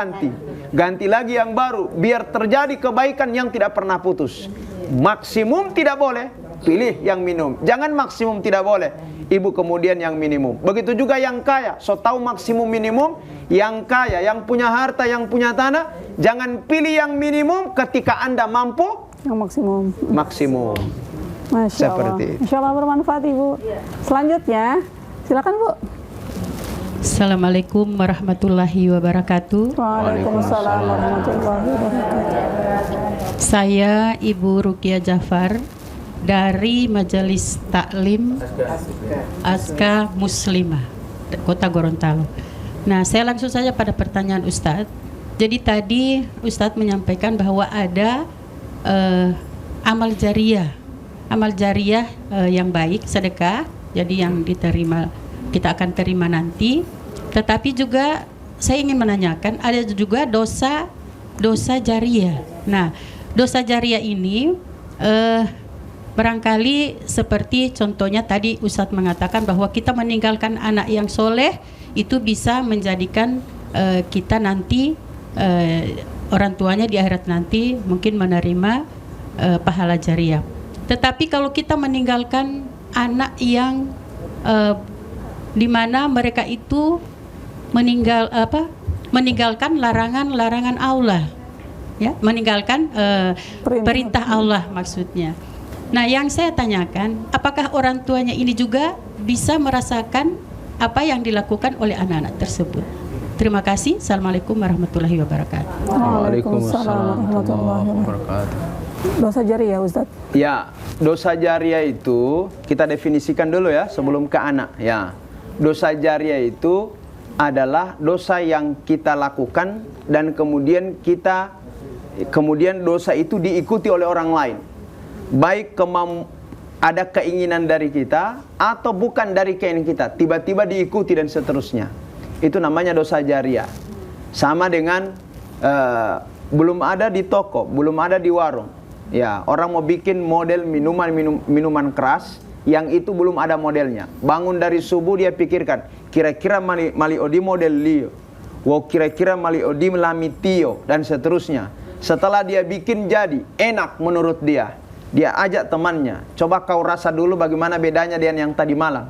ganti lagi yang baru, biar terjadi kebaikan yang tidak pernah putus. Maksimum tidak boleh, pilih yang minimum. Jangan maksimum tidak boleh, ibu kemudian yang minimum. Begitu juga yang kaya, tahu maksimum minimum. Yang kaya, yang punya harta, yang punya tanah, jangan pilih yang minimum ketika Anda mampu yang maksimum. Masya Allah. Seperti itu. Insya Allah bermanfaat Ibu. Selanjutnya, silakan Bu. Assalamualaikum warahmatullahi wabarakatuh. Waalaikumsalam warahmatullahi wabarakatuh. Saya Ibu Rukia Jafar dari Majelis Taklim Aska Muslimah, Kota Gorontalo. Nah, saya langsung saja pada pertanyaan Ustadz. Jadi tadi Ustadz menyampaikan bahwa ada amal jariah yang baik, sedekah, jadi yang diterima kita akan terima nanti. Tetapi juga saya ingin menanyakan, ada juga dosa jariah. Nah, dosa jariah ini barangkali seperti contohnya tadi Ustadz mengatakan bahwa kita meninggalkan anak yang soleh itu bisa menjadikan kita nanti orang tuanya di akhirat nanti mungkin menerima pahala jariah. Tetapi kalau kita meninggalkan anak yang di mana mereka itu meninggalkan larangan Allah, ya, meninggalkan perintah Allah maksudnya. Nah, yang saya tanyakan, apakah orang tuanya ini juga bisa merasakan apa yang dilakukan oleh anak-anak tersebut? Terima kasih. Assalamualaikum warahmatullahi wabarakatuh. Waalaikumsalam warahmatullahi wabarakatuh. Dosa jariah Ustaz. Ya, dosa jariah itu kita definisikan dulu ya sebelum ke anak. Ya, dosa jariah itu adalah dosa yang kita lakukan dan kemudian dosa itu diikuti oleh orang lain. Baik ada keinginan dari kita atau bukan dari keinginan kita, tiba-tiba diikuti dan seterusnya. Itu namanya dosa jariah. Sama dengan belum ada di toko, belum ada di warung. Ya, orang mau bikin model minuman keras yang itu belum ada modelnya. Bangun dari subuh dia pikirkan, kira-kira mali odi model Leo, kira-kira mali odi melamitio dan seterusnya. Setelah dia bikin jadi enak menurut dia, dia ajak temannya, coba kau rasa dulu bagaimana bedanya dengan yang tadi malam.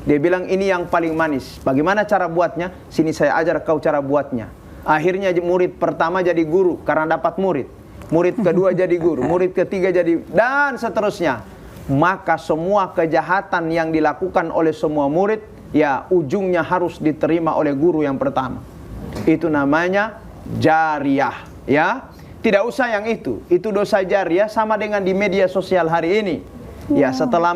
Dia bilang ini yang paling manis. Bagaimana cara buatnya? Sini saya ajar kau cara buatnya. Akhirnya murid pertama jadi guru karena dapat murid. Murid kedua jadi guru, murid ketiga jadi, dan seterusnya. Maka semua kejahatan yang dilakukan oleh semua murid, ya ujungnya harus diterima oleh guru yang pertama. Itu namanya jariah, ya. Tidak usah yang itu dosa jariah sama dengan di media sosial hari ini. Ya, setelah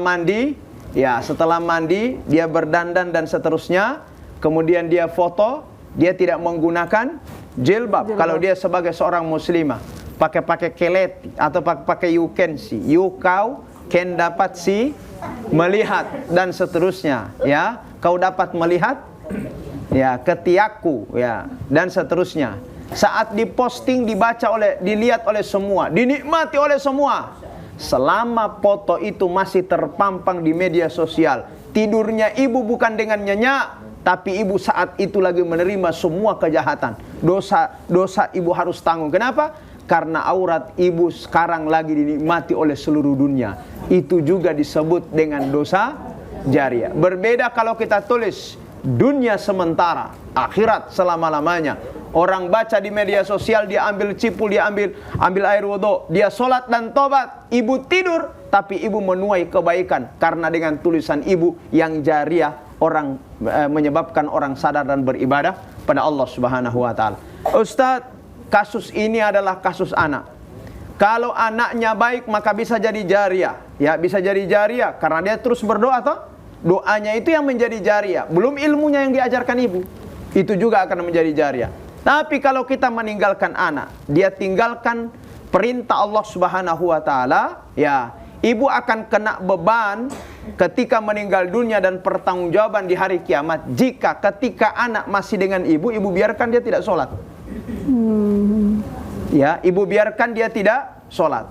mandi dia berdandan dan seterusnya, kemudian dia foto, dia tidak menggunakan jilbab. Kalau dia sebagai seorang muslimah, pakai keleti atau pakai you can see, kau can dapat see, melihat dan seterusnya, ya. Kau dapat melihat, ya, ketiakku, ya, dan seterusnya. Saat diposting dilihat oleh semua, dinikmati oleh semua. Selama foto itu masih terpampang di media sosial, tidurnya ibu bukan dengan nyenyak, tapi ibu saat itu lagi menerima semua kejahatan. Dosa ibu harus tanggung. Kenapa? Karena aurat ibu sekarang lagi dinikmati oleh seluruh dunia. Itu juga disebut dengan dosa jariah. Berbeda kalau kita tulis dunia sementara, akhirat selama-lamanya. Orang baca di media sosial, dia ambil cipul, dia ambil air wudu, dia sholat dan tobat. Ibu tidur, tapi ibu menuai kebaikan karena dengan tulisan ibu yang jariah, orang menyebabkan orang sadar dan beribadah pada Allah Subhanahu wa taala. Ustadz, kasus ini adalah kasus anak. Kalau anaknya baik maka bisa jadi jariah. Ya, bisa jadi jariah karena dia terus berdoa toh. Doanya itu yang menjadi jariah, belum ilmunya yang diajarkan ibu. Itu juga akan menjadi jariah. Tapi kalau kita meninggalkan anak, dia tinggalkan perintah Allah Subhanahu wa taala, ya, ibu akan kena beban ketika meninggal dunia dan pertanggungjawaban di hari kiamat jika ketika anak masih dengan ibu biarkan dia tidak sholat. Ya, ibu biarkan dia tidak sholat.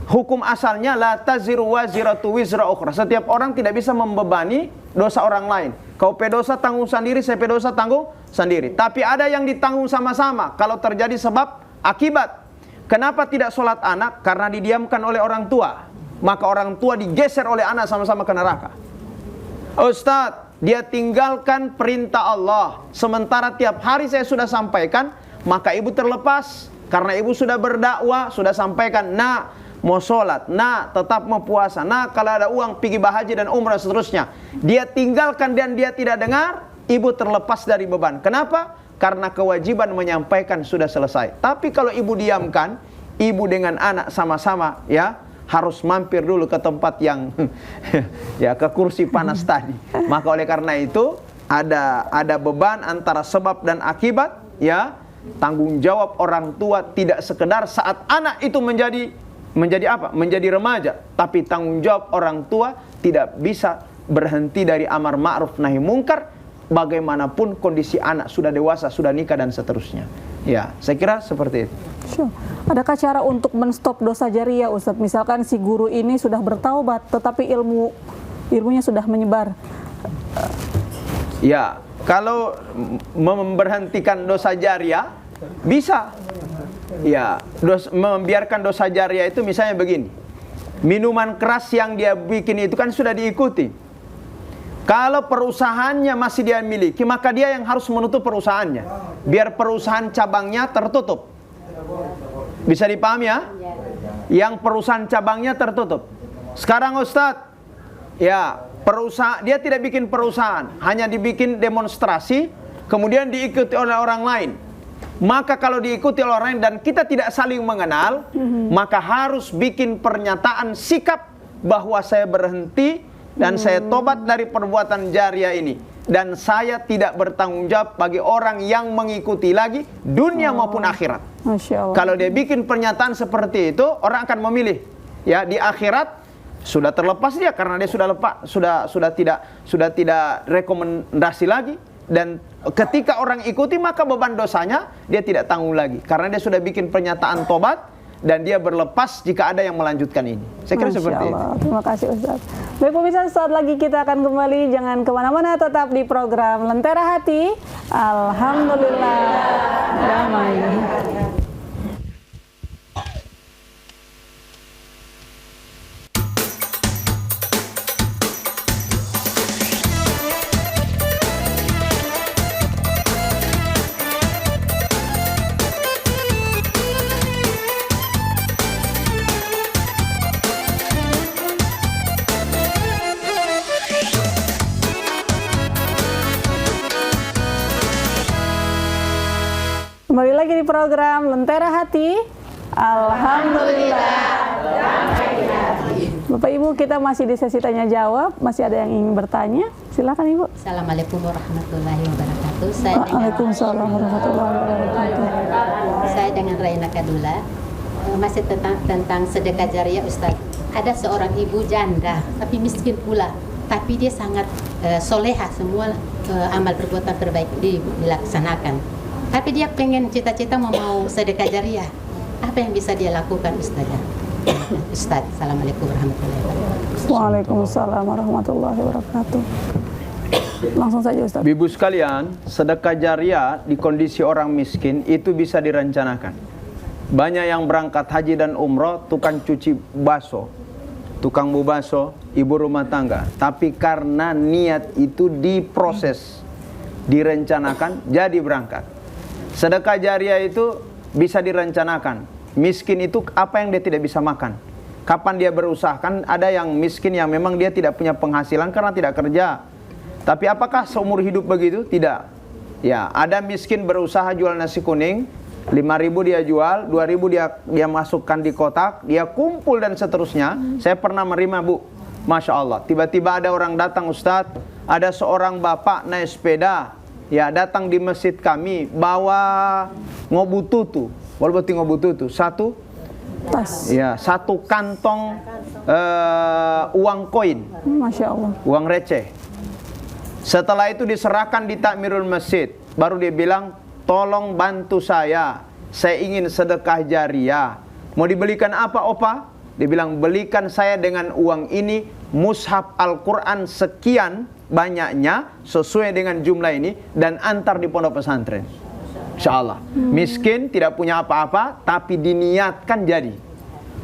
Hukum asalnya la taziru waziratu wizra ukhra. Setiap orang tidak bisa membebani dosa orang lain. Kau pedosa tanggung sendiri, saya pedosa tanggung sendiri. Tapi ada yang ditanggung sama-sama kalau terjadi sebab akibat. Kenapa tidak sholat anak? Karena didiamkan oleh orang tua. Maka orang tua digeser oleh anak sama-sama ke neraka. Ustadz, dia tinggalkan perintah Allah. Sementara tiap hari saya sudah sampaikan, maka ibu terlepas. Karena ibu sudah berdakwah, sudah sampaikan, nah mau sholat, nah tetap mau puasa, nah kalau ada uang pergi haji dan umrah seterusnya. Dia tinggalkan dan dia tidak dengar, ibu terlepas dari beban. Kenapa? Karena kewajiban menyampaikan sudah selesai. Tapi kalau ibu diamkan, ibu dengan anak sama-sama, ya, harus mampir dulu ke tempat yang ya, ke kursi panas tadi. Maka oleh karena itu ada beban antara sebab dan akibat, ya. Tanggung jawab orang tua tidak sekedar saat anak itu menjadi apa? Menjadi remaja, tapi tanggung jawab orang tua tidak bisa berhenti dari amar ma'ruf nahi mungkar bagaimanapun kondisi anak sudah dewasa, sudah nikah dan seterusnya. Ya, saya kira seperti itu. Sure. Adakah cara untuk menstop dosa jariyah, Ustaz? Misalkan si guru ini sudah bertaubat, tetapi ilmunya sudah menyebar. Ya, kalau memberhentikan dosa jariyah bisa. Ya, membiarkan dosa jariyah itu misalnya begini. Minuman keras yang dia bikin itu kan sudah diikuti. Kalau perusahaannya masih dia miliki, maka dia yang harus menutup perusahaannya. Biar perusahaan cabangnya tertutup. Bisa dipahami ya? Yang perusahaan cabangnya tertutup. Sekarang Ustadz, ya, dia tidak bikin perusahaan, hanya dibikin demonstrasi, kemudian diikuti oleh orang lain. Maka kalau diikuti oleh orang lain dan kita tidak saling mengenal, maka harus bikin pernyataan sikap bahwa saya berhenti dan saya tobat dari perbuatan jariyah ini. Dan saya tidak bertanggung jawab bagi orang yang mengikuti lagi dunia maupun akhirat. Masya Allah. Kalau dia bikin pernyataan seperti itu, orang akan memilih. Ya, di akhirat sudah terlepas dia karena dia sudah lepas, sudah tidak rekomendasi lagi. Dan ketika orang ikuti maka beban dosanya dia tidak tanggung lagi karena dia sudah bikin pernyataan tobat dan dia berlepas jika ada yang melanjutkan ini. Saya kira seperti itu. Terima kasih Ustaz. Baik pemirsa, saat lagi kita akan kembali, jangan kemana-mana, tetap di program Lentera Hati. Alhamdulillah damai. Kembali lagi di program Lentera Hati. Alhamdulillah. Bapak Ibu, kita masih di sesi tanya jawab. Masih ada yang ingin bertanya? Silakan Ibu. Assalamualaikum warahmatullahi wabarakatuh. Waalaikumsalam warahmatullahi wabarakatuh. Saya dengan Raina Kadula. Masih tentang sedekah jariyah, Ustaz. Ada seorang ibu janda, tapi miskin pula. Tapi dia sangat soleha, semua amal perbuatan terbaik dilaksanakan. Tapi dia pengen cita-cita mau sedekah jariyah. Apa yang bisa dia lakukan, Ustaz? Ustaz, Assalamualaikum warahmatullahi wabarakatuh. Waalaikumsalam warahmatullahi wabarakatuh. Langsung saja Ustaz. Ibu sekalian, sedekah jariyah di kondisi orang miskin itu bisa direncanakan. Banyak yang berangkat haji dan umroh, tukang cuci baso, tukang bubaso, ibu rumah tangga. Tapi karena niat itu diproses, direncanakan, jadi berangkat. Sedekah jariyah itu bisa direncanakan. Miskin itu apa yang dia tidak bisa makan. Kapan dia berusaha? Kan ada yang miskin yang memang dia tidak punya penghasilan karena tidak kerja. Tapi apakah seumur hidup begitu? Tidak. Ya, ada miskin berusaha jual nasi kuning, 5.000 dia jual, 2.000 dia masukkan di kotak, dia kumpul dan seterusnya. Saya pernah menerima, Bu. Masya Allah. Tiba-tiba ada orang datang, Ustadz, ada seorang bapak naik sepeda, ya, datang di masjid kami bawa ngobututu. Ngobututu. Satu, Tas. Ya, 1 kantong uang koin, Masya Allah. uang receh. Setelah itu diserahkan di takmirul masjid. Baru dia bilang, tolong bantu saya ingin sedekah jariah. Mau dibelikan apa, Opa? Dia bilang, belikan saya dengan uang ini mushaf Al-Quran sekian banyaknya sesuai dengan jumlah ini dan antar di pondok pesantren. Insyaallah. Miskin, tidak punya apa-apa, tapi diniatkan jadi.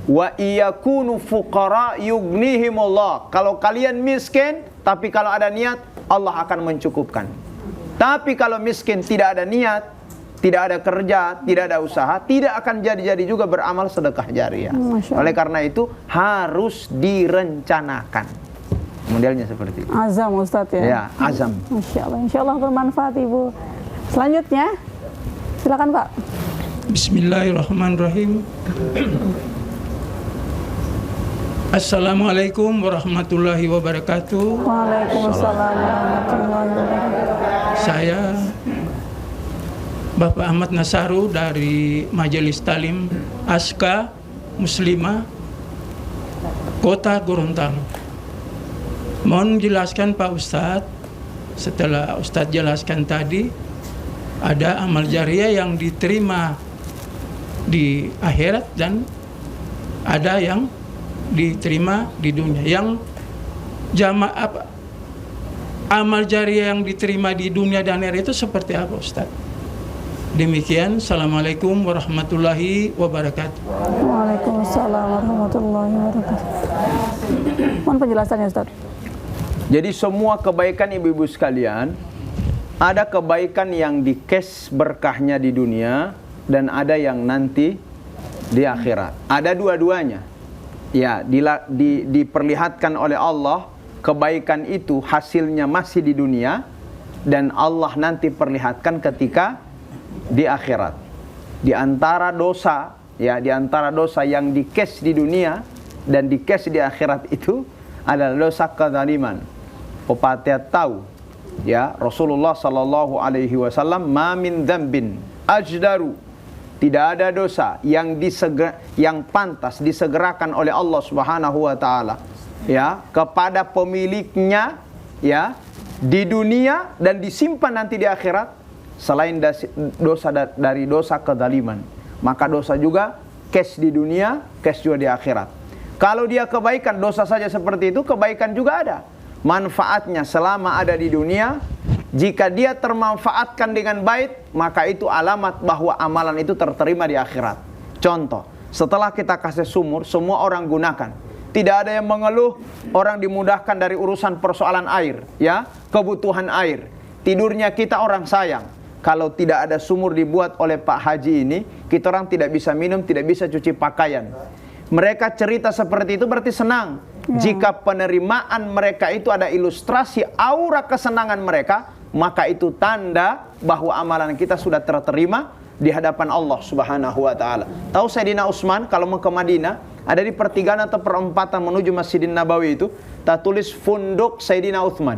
Wa iyakunu fuqara yughnihimullah. Kalau kalian miskin, tapi kalau ada niat, Allah akan mencukupkan. Tapi kalau miskin tidak ada niat, tidak ada kerja, tidak ada usaha, tidak akan jadi-jadi juga beramal sedekah jariah. Oleh karena itu harus direncanakan. Modelnya seperti itu. Azam Ustadz ya. Ya, azam. Masya Allah. Insya Allah bermanfaat Ibu. Selanjutnya, silakan Pak. Bismillahirrahmanirrahim. Assalamualaikum warahmatullahi wabarakatuh. Waalaikumsalam warahmatullahi wabarakatuh. Saya Bapak Ahmad Nasaru dari Majelis Talim Aska Muslimah Kota Gorontalo. Mohon jelaskan Pak Ustadz, setelah Ustadz jelaskan tadi, ada amal jariah yang diterima di akhirat dan ada yang diterima di dunia. Yang amal jariah yang diterima di dunia dan akhirat itu seperti apa, Ustaz? Demikian. Assalamualaikum warahmatullahi wabarakatuh. Waalaikumsalam warahmatullahi wabarakatuh. Mohon penjelasannya Ustaz. Jadi semua kebaikan ibu-ibu sekalian, ada kebaikan yang di-cash berkahnya di dunia dan ada yang nanti di akhirat. Ada dua-duanya. Ya, diperlihatkan oleh Allah kebaikan itu hasilnya masih di dunia dan Allah nanti perlihatkan ketika di akhirat. Di antara dosa, ya, di antara dosa yang di-cash di dunia dan di-cash di akhirat itu adalah dosa kezaliman. Pepatah tahu, ya, Rasulullah sallallahu alaihi wasallam, "Ma min dzambin ajdaru." Tidak ada dosa yang pantas disegerakan oleh Allah Subhanahu wa taala, ya, kepada pemiliknya, ya, di dunia dan disimpan nanti di akhirat selain dosa dari dosa kezaliman. Maka dosa juga cash di dunia, cash juga di akhirat. Kalau dia kebaikan, dosa saja seperti itu, kebaikan juga ada. Manfaatnya selama ada di dunia, jika dia termanfaatkan dengan baik, maka itu alamat bahwa amalan itu terterima di akhirat. Contoh, setelah kita kasih sumur, semua orang gunakan. Tidak ada yang mengeluh, orang dimudahkan dari urusan persoalan air, ya, kebutuhan air. Tidurnya kita orang sayang. Kalau tidak ada sumur dibuat oleh Pak Haji ini, kita orang tidak bisa minum, tidak bisa cuci pakaian. Mereka cerita seperti itu berarti senang. Jika penerimaan mereka itu ada ilustrasi aura kesenangan mereka, maka itu tanda bahwa amalan kita sudah terterima di hadapan Allah Subhanahu wa taala. Tahu Sayyidina Utsman kalau mau ke Madinah, ada di pertigaan atau perempatan menuju Masjidin Nabawi itu, tak tulis Funduk Sayyidina Utsman.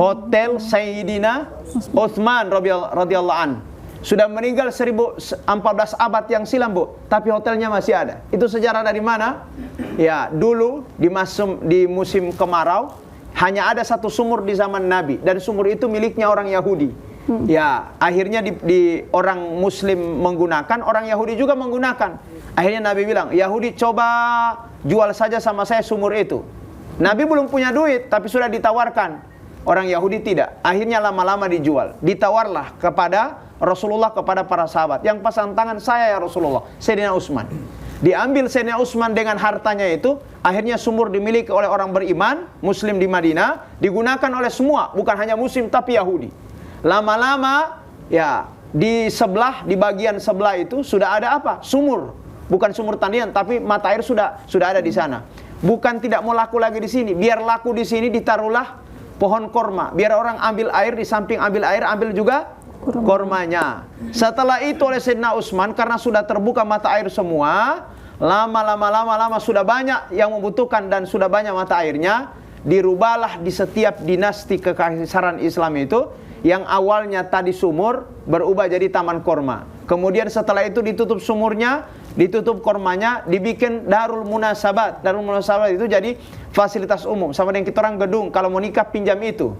Hotel Sayyidina Utsman radhiyallahu an. Sudah meninggal 14 abad yang silam, Bu, tapi hotelnya masih ada. Itu sejarah dari mana? Ya, dulu di musim kemarau hanya ada satu sumur di zaman Nabi dan sumur itu miliknya orang Yahudi. Ya, akhirnya di orang Muslim menggunakan, orang Yahudi juga menggunakan. Akhirnya Nabi bilang, Yahudi coba jual saja sama saya sumur itu. Nabi belum punya duit, tapi sudah ditawarkan. Orang Yahudi tidak. Akhirnya lama-lama dijual. Ditawarlah kepada Rasulullah, kepada para sahabat. Yang pasang tangan, saya ya Rasulullah, Sayyidina Utsman. Diambil Sayyidina Utsman dengan hartanya itu. Akhirnya sumur dimiliki oleh orang beriman Muslim di Madinah, digunakan oleh semua, bukan hanya Muslim tapi Yahudi. Lama-lama, ya, di bagian sebelah itu sudah ada apa? Sumur. Bukan sumur tandingan, tapi mata air sudah ada di sana. Bukan tidak mau laku lagi di sini. Biar laku di sini, ditaruhlah pohon korma. Biar orang ambil air, di samping ambil air, ambil juga kormanya. Setelah itu oleh Sayyidina Utsman, karena sudah terbuka mata air semua, lama sudah banyak yang membutuhkan dan sudah banyak mata airnya, dirubahlah di setiap dinasti kekaisaran Islam itu, yang awalnya tadi sumur berubah jadi taman korma. Kemudian setelah itu ditutup sumurnya, ditutup kormanya, dibikin darul munasabat. Darul munasabat itu jadi fasilitas umum. Sama dengan kita orang gedung, kalau mau nikah pinjam itu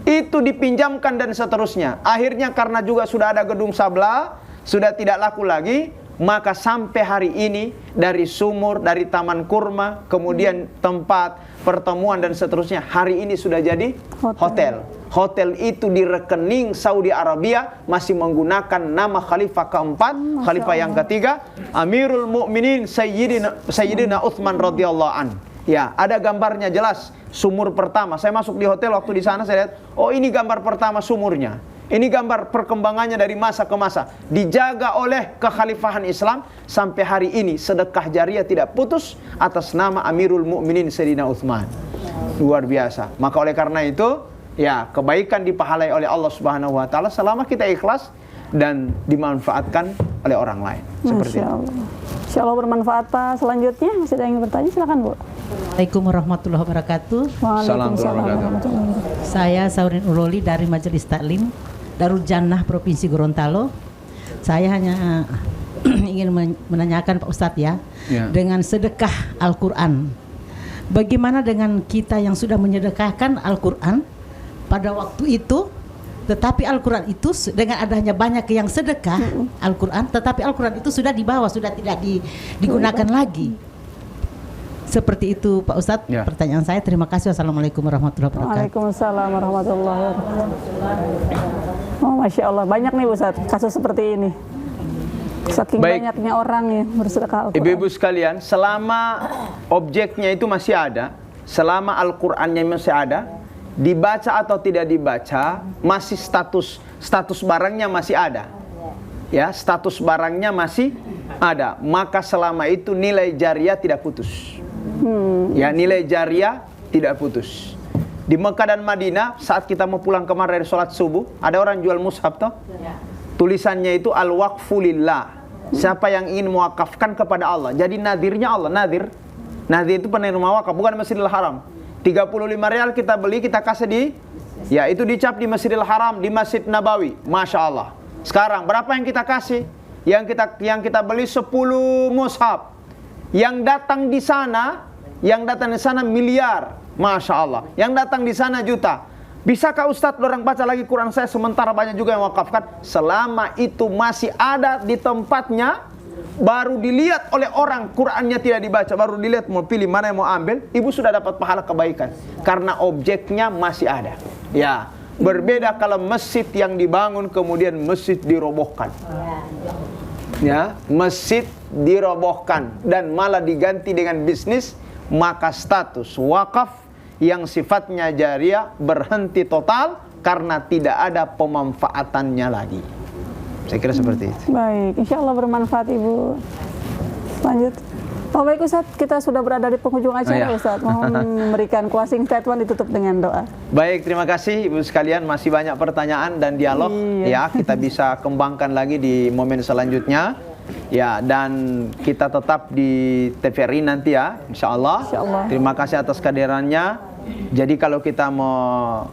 dipinjamkan dan seterusnya. Akhirnya karena juga sudah ada gedung sabla, sudah tidak laku lagi, maka sampai hari ini dari sumur, dari taman kurma, kemudian tempat pertemuan dan seterusnya, hari ini sudah jadi hotel. Hotel itu di rekening Saudi Arabia masih menggunakan nama khalifah keempat, khalifah yang ketiga, Amirul Mukminin Sayyidina Utsman radhiyallahu an. Ya, ada gambarnya jelas. Sumur pertama, saya masuk di hotel waktu di sana saya lihat, oh ini gambar pertama sumurnya. Ini gambar perkembangannya dari masa ke masa. Dijaga oleh kekhalifahan Islam sampai hari ini, sedekah jariah tidak putus atas nama Amirul Mukminin Sayyidina Utsman. Luar biasa. Maka oleh karena itu, ya, kebaikan dipahalai oleh Allah Subhanahu wa taala selama kita ikhlas dan dimanfaatkan oleh orang lain. Seperti itu. Insya Allah bermanfaat, Pak. Selanjutnya masih ada yang bertanya, silakan, Bu. Assalamualaikum warahmatullahi wabarakatuh. Waalaikumsalam warahmatullahi wabarakatuh. Saya Saurin Uloli dari Majelis Taklim Darul Jannah Provinsi Gorontalo. Saya hanya ingin menanyakan Pak Ustadz ya, dengan sedekah Al-Quran. Bagaimana dengan kita yang sudah menyedekahkan Al-Quran pada waktu itu, tetapi Al-Quran itu dengan adanya banyak yang sedekah Al-Quran, tetapi Al-Quran itu sudah dibawa, sudah tidak digunakan lagi. Seperti itu Pak Ustadz, pertanyaan saya. Terima kasih. Wassalamualaikum warahmatullahi wabarakatuh. Waalaikumsalam warahmatullahi wabarakatuh. Oh, Masya Allah, banyak nih Ustadz kasus seperti ini. Saking banyaknya orang yang bersedekah Al-Quran. Ibu-ibu sekalian, selama objeknya itu masih ada, selama Al-Qurannya masih ada, dibaca atau tidak dibaca, masih status barangnya masih ada. Ya, status barangnya masih ada. Maka selama itu nilai jariah tidak putus. Ya, nilai jariah tidak putus. Di Mekah dan Madinah, saat kita mau pulang kemarin dari sholat subuh, ada orang jual mushaf toh? Tulisannya itu al-waqfu lillah. Siapa yang ingin mewakafkan kepada Allah. Jadi nadirnya Allah, nadir itu penerima wakaf, bukan Masjidil Haram. 35 rial kita beli, kita kasih di, ya itu dicap di Masjidil Haram, di Masjid Nabawi. Masya Allah. Sekarang berapa yang kita kasih? Yang kita beli 10 mushaf. Yang datang di sana miliar. Masya Allah. Yang datang di sana juta. Bisakah Ustadz orang baca lagi Quran saya sementara banyak juga yang wakafkan? Selama itu masih ada di tempatnya, baru dilihat oleh orang Qurannya tidak dibaca, baru dilihat mau pilih mana yang mau ambil, ibu sudah dapat pahala kebaikan karena objeknya masih ada. Ya, berbeda kalau masjid yang dibangun kemudian masjid dirobohkan. Ya, masjid dirobohkan dan malah diganti dengan bisnis, maka status wakaf yang sifatnya jariah berhenti total karena tidak ada pemanfaatannya lagi. Saya kira seperti itu. Baik, insya Allah bermanfaat Ibu. Lanjut. Oh, baik Ustadz, kita sudah berada di penghujung acara Ustadz. Mohon memberikan closing statement, ditutup dengan doa. Baik, terima kasih Ibu sekalian. Masih banyak pertanyaan dan dialog. Ya, kita bisa kembangkan lagi di momen selanjutnya. Ya, dan kita tetap di TVRI nanti ya, insya Allah. Terima kasih atas kehadirannya. Jadi kalau kita mau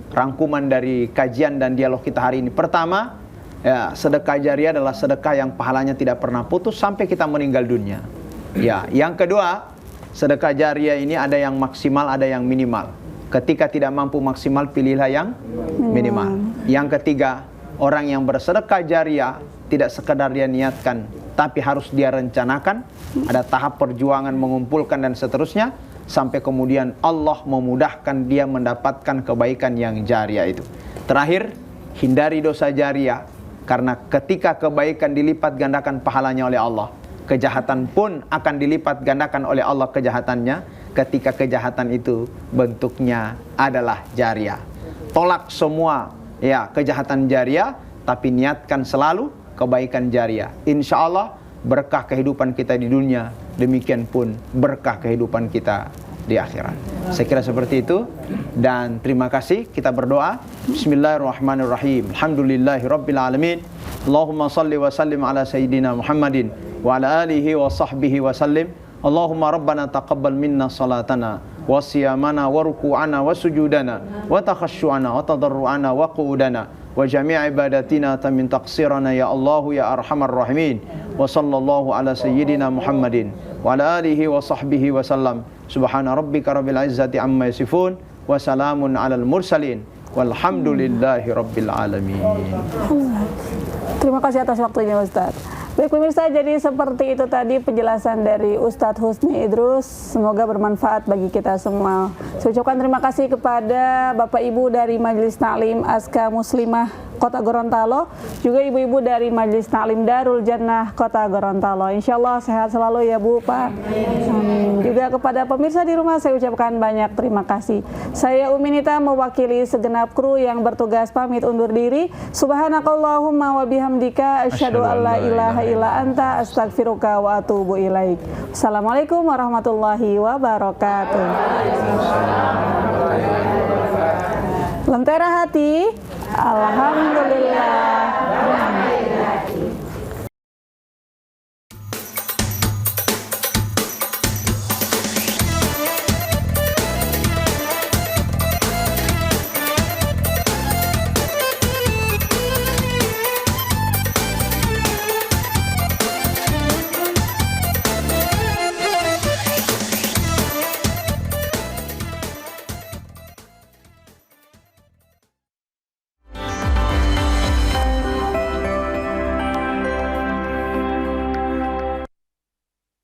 rangkuman dari kajian dan dialog kita hari ini. Pertama, ya, sedekah jariah adalah sedekah yang pahalanya tidak pernah putus sampai kita meninggal dunia. Ya, yang kedua, sedekah jariah ini ada yang maksimal, ada yang minimal. Ketika tidak mampu maksimal, pilihlah yang minimal. Yang ketiga, orang yang bersedekah jariah tidak sekedar dia niatkan, tapi harus dia rencanakan. Ada tahap perjuangan mengumpulkan dan seterusnya, sampai kemudian Allah memudahkan dia mendapatkan kebaikan yang jariah itu. Terakhir, hindari dosa jariah, karena ketika kebaikan dilipat gandakan pahalanya oleh Allah, kejahatan pun akan dilipat gandakan oleh Allah kejahatannya, ketika kejahatan itu bentuknya adalah jariah. Tolak semua ya kejahatan jariah, tapi niatkan selalu kebaikan jariah. Insya Allah berkah kehidupan kita di dunia, demikian pun berkah kehidupan kita di akhirat. Saya kira seperti itu. Dan terima kasih. Kita berdoa. Bismillahirrahmanirrahim. Alhamdulillahirrabbilalamin. Allahumma salli wa sallim ala Sayyidina Muhammadin wa ala alihi wa sahbihi wa sallim. Allahumma rabbana taqabbal minna salatana wa siyamana wa ruku'ana wa sujudana wa takhashu'ana wa tadarru'ana wa qu'udana wa jami' ibadatina tamin taqsirana ya Allah ya arhamar rahimin. Wa sallallahu ala sayyidina Muhammadin wa ala alihi wa sahbihi wa sallam. Subhana rabbika rabbil izzati amma yasifun wa salamun alal mursalin walhamdulillahi rabbil alamin. Terima kasih atas waktunya Ustaz. Baik pemirsa, jadi seperti itu tadi penjelasan dari Ustadz Husni Idrus. Semoga bermanfaat bagi kita semua. Saya ucapkan terima kasih kepada Bapak Ibu dari Majelis Taklim Aska Muslimah Kota Gorontalo, juga ibu-ibu dari Majelis Taklim Darul Jannah Kota Gorontalo. Insya Allah sehat selalu ya Bu, Pak. Amin. Juga kepada pemirsa di rumah saya ucapkan banyak terima kasih. Saya Uminita mewakili segenap kru yang bertugas pamit undur diri. Subhanakallahumma wa bihamdika asyhadu an la ilaha illa anta astaghfiruka wa atubu ilaik. Assalamualaikum warahmatullahi wabarakatuh. Lentera hati, alhamdulillah.